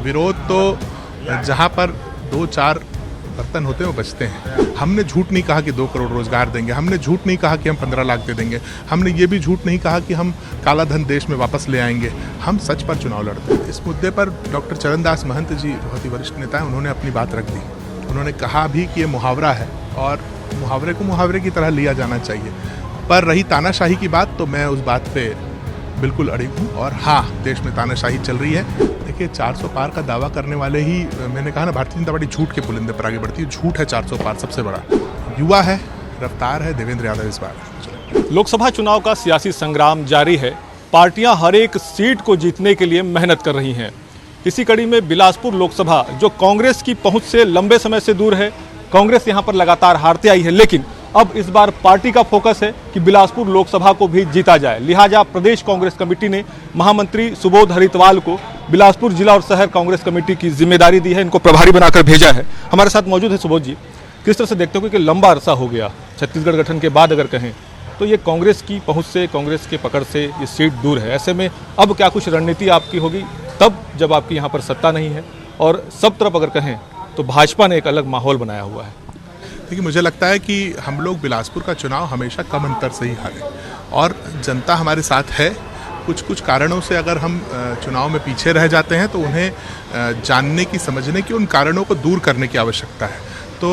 विरोध तो जहाँ पर 2-4 बर्तन होते हैं वो बचते हैं। हमने झूठ नहीं कहा कि 2 करोड़ रोजगार देंगे, हमने झूठ नहीं कहा कि हम 15 लाख दे देंगे, हमने ये भी झूठ नहीं कहा कि हम काला धन देश में वापस ले आएंगे। हम सच पर चुनाव लड़ते हैं। इस मुद्दे पर डॉक्टर चरणदास महंत जी बहुत ही वरिष्ठ नेता हैं, उन्होंने अपनी बात रख दी। उन्होंने कहा भी कि ये मुहावरा है और मुहावरे को मुहावरे की तरह लिया जाना चाहिए। पर रही तानाशाही की बात, तो मैं उस बात पे बिल्कुल अड़िग हूँ। और हाँ, देश में तानाशाही चल रही है। देखिए, 400 पार का दावा करने वाले ही, मैंने कहा ना, भारतीय जनता पार्टी झूठ के पुलिंदे पर आगे बढ़ती है। झूठ है 400 पार सबसे बड़ा। युवा है, रफ्तार है देवेंद्र यादव इस बार। लोकसभा चुनाव का सियासी संग्राम जारी है। पार्टियां हर एक सीट को जीतने के लिए मेहनत कर रही हैं। इसी कड़ी में बिलासपुर लोकसभा, जो कांग्रेस की पहुंच से लंबे समय से दूर है, कांग्रेस यहां पर लगातार हारती आई है, लेकिन अब इस बार पार्टी का फोकस है कि बिलासपुर लोकसभा को भी जीता जाए। लिहाजा प्रदेश कांग्रेस कमेटी ने महामंत्री सुबोध हरितवाल को बिलासपुर जिला और शहर कांग्रेस कमेटी की जिम्मेदारी दी है, इनको प्रभारी बनाकर भेजा है। हमारे साथ मौजूद है सुबोध जी। किस तरह से देखते हो कि लंबा अरसा हो गया, छत्तीसगढ़ गठन के बाद अगर कहें तो ये कांग्रेस की पहुंच से, कांग्रेस के पकड़ से ये सीट दूर है। ऐसे में अब क्या कुछ रणनीति आपकी होगी तब जब आपकी यहाँ पर सत्ता नहीं है, और सब तरफ अगर कहें तो भाजपा ने एक अलग माहौल बनाया हुआ है। देखिए, मुझे लगता है कि हम लोग बिलासपुर का चुनाव हमेशा कम अंतर से ही हारे और जनता हमारे साथ है। कुछ कारणों से अगर हम चुनाव में पीछे रह जाते हैं तो उन्हें जानने की, समझने की, उन कारणों को दूर करने की आवश्यकता है। तो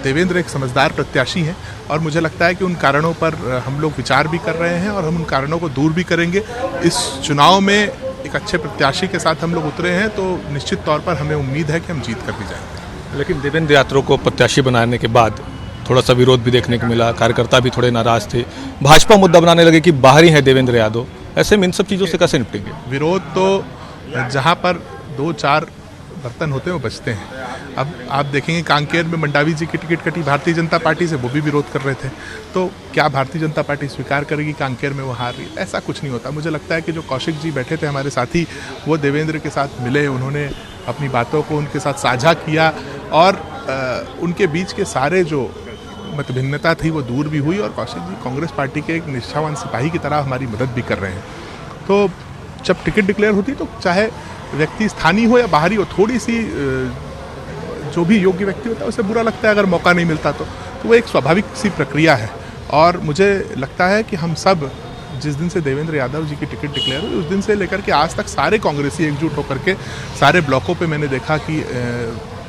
देवेंद्र एक समझदार प्रत्याशी हैं और मुझे लगता है कि उन कारणों पर हम लोग विचार भी कर रहे हैं और हम उन कारणों को दूर भी करेंगे। इस चुनाव में एक अच्छे प्रत्याशी के साथ हम लोग उतरे हैं तो निश्चित तौर पर हमें उम्मीद है कि हम जीत कर भी जाएंगे। लेकिन देवेंद्र यादव को प्रत्याशी बनाने के बाद थोड़ा सा विरोध भी देखने को मिला, कार्यकर्ता भी थोड़े नाराज थे। भाजपा मुद्दा बनाने लगे कि बाहरी है देवेंद्र यादव। ऐसे में इन सब चीज़ों से कैसे निपटेंगे? विरोध तो जहाँ पर 2-4 बर्तन होते हैं वो बचते हैं। अब आप देखेंगे कांकेर में मंडावी जी की टिकट कटी भारतीय जनता पार्टी से, वो भी विरोध कर रहे थे। तो क्या भारतीय जनता पार्टी स्वीकार करेगी कांकेर में वो हार रही? ऐसा कुछ नहीं होता। मुझे लगता है कि जो कौशिक जी बैठे थे हमारे साथी, वो देवेंद्र के साथ मिले, उन्होंने अपनी बातों को उनके साथ साझा किया और उनके बीच के सारे जो मतभिन्नता थी वो दूर भी हुई और कौशिक जी कांग्रेस पार्टी के एक निष्ठावान सिपाही की तरह हमारी मदद भी कर रहे हैं। तो जब टिकट डिक्लेयर होती तो चाहे व्यक्ति स्थानीय हो या बाहरी हो, थोड़ी सी जो भी योग्य व्यक्ति होता है उसे बुरा लगता है अगर मौका नहीं मिलता तो वो एक स्वाभाविक सी प्रक्रिया है। और मुझे लगता है कि हम सब, जिस दिन से देवेंद्र यादव जी की टिकट डिक्लेयर हुई उस दिन से लेकर के आज तक सारे कांग्रेसी एकजुट होकर के सारे ब्लॉकों पे मैंने देखा कि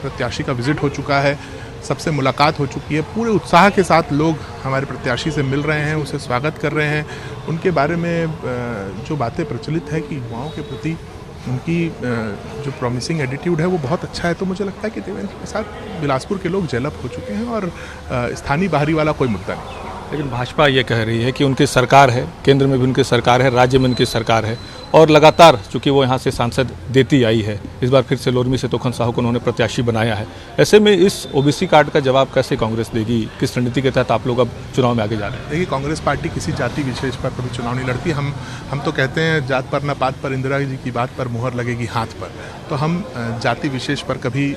प्रत्याशी का विजिट हो चुका है, सबसे मुलाकात हो चुकी है। पूरे उत्साह के साथ लोग हमारे प्रत्याशी से मिल रहे हैं, उसे स्वागत कर रहे हैं। उनके बारे में जो बातें प्रचलित है कि युवाओं के प्रति उनकी जो प्रॉमिसिंग एटीट्यूड है वो बहुत अच्छा है। तो मुझे लगता है कि देवेंद्र के साथ बिलासपुर के लोग जेल अप हो चुके हैं और स्थानीय बाहरी वाला कोई मुद्दा नहीं। लेकिन भाजपा ये कह रही है कि उनकी सरकार है, केंद्र में भी उनकी सरकार है, राज्य में उनकी सरकार है और लगातार चूंकि वो यहाँ से सांसद देती आई है, इस बार फिर से लोरमी से तोखन साहू को उन्होंने प्रत्याशी बनाया है। ऐसे में इस ओबीसी कार्ड का जवाब कैसे कांग्रेस देगी? किस रणनीति के तहत आप लोग अब चुनाव में आगे जा रहे हैं? देखिए, कांग्रेस पार्टी किसी जाति विशेष पर कभी चुनाव नहीं लड़ती। हम तो कहते हैं जात पर न पात पर, इंदिरा जी की बात पर मुहर लगेगी हाथ पर। तो हम जाति विशेष पर कभी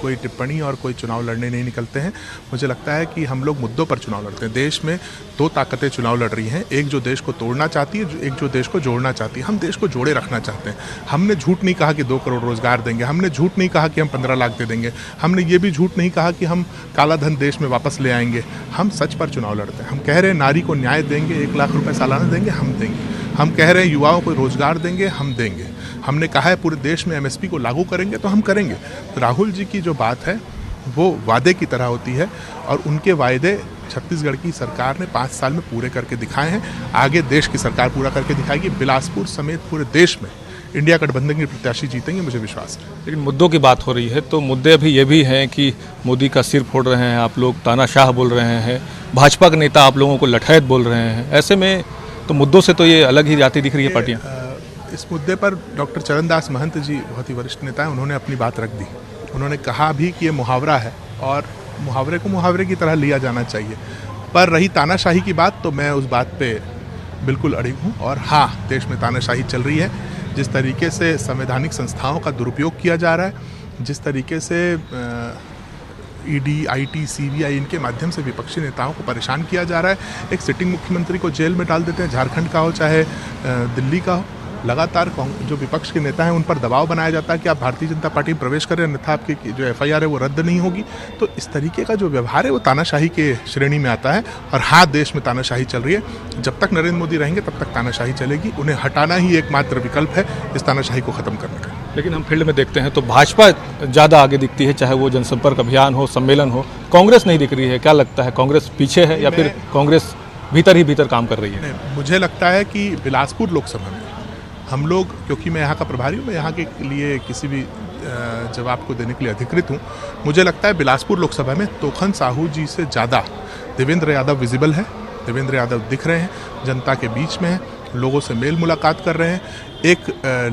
कोई टिप्पणी और कोई चुनाव लड़ने नहीं निकलते हैं। मुझे लगता है कि हम लोग मुद्दों पर चुनाव लड़ते हैं। देश में 2 ताकतें चुनाव लड़ रही हैं, एक जो देश को तोड़ना चाहती है, एक जो देश को जोड़ना चाहती है। हम देश को जोड़े रखना चाहते हैं। हमने झूठ नहीं कहा कि 2 करोड़ रोजगार देंगे, हमने झूठ नहीं कहा कि हम 15 लाख दे देंगे, हमने ये भी झूठ नहीं कहा कि हम काला धन देश में वापस ले आएंगे। हम सच पर चुनाव लड़ते हैं। हम कह रहे हैं नारी को न्याय देंगे, 1 लाख रुपए सालाना देंगे, हम देंगे। हम कह रहे हैं युवाओं को रोजगार देंगे, हम देंगे। हमने कहा है पूरे देश में एमएसपी को लागू करेंगे, तो हम करेंगे। तो राहुल जी की जो बात है वो वादे की तरह होती है और उनके वायदे छत्तीसगढ़ की सरकार ने 5 साल में पूरे करके दिखाए हैं। आगे देश की सरकार पूरा करके दिखाएगी। बिलासपुर समेत पूरे देश में इंडिया गठबंधन के प्रत्याशी जीतेंगे, मुझे विश्वास है। लेकिन मुद्दों की बात हो रही है तो मुद्दे अभी ये भी हैं कि मोदी का सिर फोड़ रहे हैं आप लोग, तानाशाह बोल रहे हैं, भाजपा के नेता आप लोगों को लठैत बोल रहे हैं। ऐसे में तो मुद्दों से तो ये अलग ही जाती दिख रही है पार्टियाँ। इस मुद्दे पर डॉक्टर चरणदास महंत जी बहुत ही वरिष्ठ नेता हैं, उन्होंने अपनी बात रख दी। उन्होंने कहा भी कि ये मुहावरा है और मुहावरे को मुहावरे की तरह लिया जाना चाहिए। पर रही तानाशाही की बात, तो मैं उस बात पे बिल्कुल अड़िग हूँ। और हाँ, देश में तानाशाही चल रही है। जिस तरीके से संवैधानिक संस्थाओं का दुरुपयोग किया जा रहा है, जिस तरीके से ईडी, आईटी, सीबीआई इनके माध्यम से विपक्षी नेताओं को परेशान किया जा रहा है। एक सिटिंग मुख्यमंत्री को जेल में डाल देते हैं, झारखंड का हो चाहे दिल्ली का हो। लगातार जो विपक्ष के नेता हैं उन पर दबाव बनाया जाता है कि आप भारतीय जनता पार्टी में प्रवेश करें, अन्यथा आपकी जो FIR है वो रद्द नहीं होगी। तो इस तरीके का जो व्यवहार है वो तानाशाही के श्रेणी में आता है। और हाँ, देश में तानाशाही चल रही है। जब तक नरेंद्र मोदी रहेंगे तब तक तानाशाही चलेगी। उन्हें हटाना ही एकमात्र विकल्प है इस तानाशाही को खत्म करने का। लेकिन हम फील्ड में देखते हैं तो भाजपा ज़्यादा आगे दिखती है, चाहे वो जनसंपर्क अभियान हो, सम्मेलन हो। कांग्रेस नहीं दिख रही है। क्या लगता है, कांग्रेस पीछे है या फिर कांग्रेस भीतर ही भीतर काम कर रही है? मुझे लगता है कि बिलासपुर लोकसभा में हम लोग, क्योंकि मैं यहाँ का प्रभारी हूँ, मैं यहाँ के लिए किसी भी जवाब को देने के लिए अधिकृत हूँ। मुझे लगता है बिलासपुर लोकसभा में तोखन साहू जी से ज़्यादा देवेंद्र यादव विजिबल है। देवेंद्र यादव दिख रहे हैं, जनता के बीच में हैं, लोगों से मेल मुलाकात कर रहे हैं। एक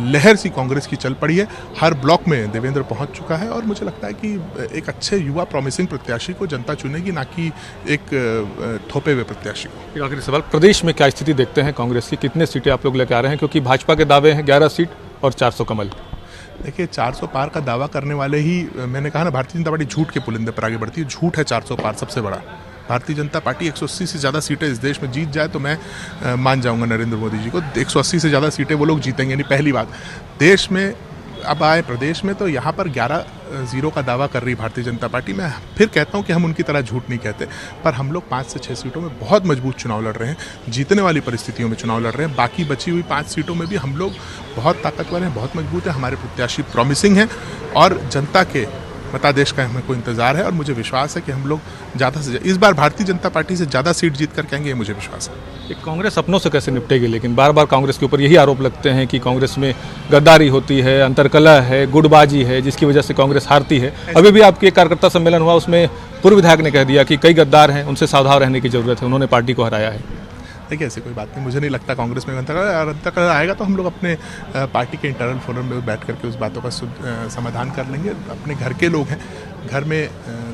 लहर सी कांग्रेस की चल पड़ी है। हर ब्लॉक में देवेंद्र पहुंच चुका है और मुझे लगता है कि एक अच्छे युवा प्रॉमिसिंग प्रत्याशी को जनता चुनेगी, ना कि एक थोपे हुए प्रत्याशी को। एक आखिरी सवाल, प्रदेश में क्या स्थिति देखते हैं कांग्रेस की? कितने सीटें आप लोग लेकर आ रहे हैं? क्योंकि भाजपा के दावे हैं 11 सीट और 400 कमल। देखिए, 400 पार का दावा करने वाले ही, मैंने कहा ना, भारतीय जनता पार्टी झूठ के पुलिंदे पर आगे बढ़ती है। झूठ है 400 पार सबसे बड़ा। भारतीय जनता पार्टी 180 से ज़्यादा सीटें इस देश में जीत जाए तो मैं मान जाऊंगा नरेंद्र मोदी जी को। 180 से ज़्यादा सीटें वो लोग जीतेंगे नहीं। पहली बात, देश में अब आए प्रदेश में तो यहाँ पर 11-0 का दावा कर रही भारतीय जनता पार्टी। मैं फिर कहता हूँ कि हम उनकी तरह झूठ नहीं कहते, पर हम लोग 5 से 6 सीटों में बहुत मजबूत चुनाव लड़ रहे हैं, जीतने वाली परिस्थितियों में चुनाव लड़ रहे हैं। बाकी बची हुई 5 सीटों में भी हम लोग बहुत ताकतवर हैं, बहुत मजबूत हैं। हमारे प्रत्याशी प्रॉमिसिंग हैं और जनता के मतादेश का हमें कोई इंतजार है और मुझे विश्वास है कि हम लोग ज़्यादा से ज़्यादा इस बार भारतीय जनता पार्टी से ज़्यादा सीट जीत कर आएंगे, ये मुझे विश्वास है। कांग्रेस अपनों से कैसे निपटेगी? लेकिन बार बार कांग्रेस के ऊपर यही आरोप लगते हैं कि कांग्रेस में गद्दारी होती है, अंतरकलह है, गुटबाजी है, जिसकी वजह से कांग्रेस हारती है। अभी भी आपकी एक कार्यकर्ता सम्मेलन हुआ, उसमें पूर्व विधायक ने कह दिया कि कई गद्दार हैं, उनसे सावधान रहने की जरूरत है, उन्होंने पार्टी को हराया है। देखिए, ऐसी कोई बात नहीं। मुझे नहीं लगता कांग्रेस में अंतरकलह आएगा तो हम लोग अपने पार्टी के इंटरनल फोरम में बैठ करके उस बातों का समाधान कर लेंगे। अपने घर के लोग हैं, घर में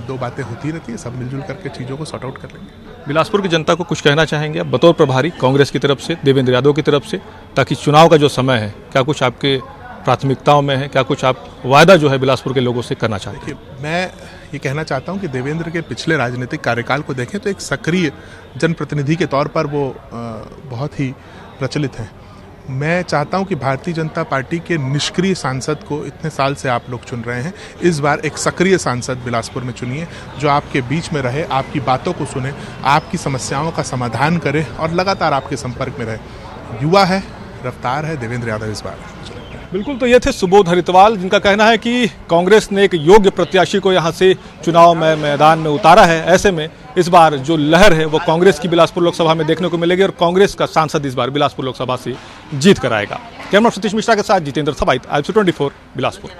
2 बातें होती रहती है, सब मिलजुल करके चीज़ों को सॉर्ट आउट कर लेंगे। बिलासपुर की जनता को कुछ कहना चाहेंगे आप बतौर प्रभारी कांग्रेस की तरफ से, देवेंद्र यादव की तरफ से, ताकि चुनाव का जो समय है, क्या कुछ आपके प्राथमिकताओं में है, क्या कुछ आप वायदा जो है बिलासपुर के लोगों से करना चाहते हैं? मैं ये कहना चाहता हूं कि देवेंद्र के पिछले राजनीतिक कार्यकाल को देखें तो एक सक्रिय जनप्रतिनिधि के तौर पर वो बहुत ही प्रचलित हैं। मैं चाहता हूं कि भारतीय जनता पार्टी के निष्क्रिय सांसद को इतने साल से आप लोग चुन रहे हैं, इस बार एक सक्रिय सांसद बिलासपुर में चुनिए, जो आपके बीच में रहे, आपकी बातों को सुने, आपकी समस्याओं का समाधान करे और लगातार आपके संपर्क में रहे। युवा है, रफ्तार है देवेंद्र यादव इस बार। बिल्कुल, तो ये थे सुबोध हरितवाल, जिनका कहना है कि कांग्रेस ने एक योग्य प्रत्याशी को यहाँ से चुनाव में मैदान में उतारा है। ऐसे में इस बार जो लहर है वो कांग्रेस की बिलासपुर लोकसभा में देखने को मिलेगी और कांग्रेस का सांसद इस बार बिलासपुर लोकसभा से जीत कर आएगा। कैमरा सतीश मिश्रा के साथ जितेंद्र सबाइत, IBC 24 बिलासपुर।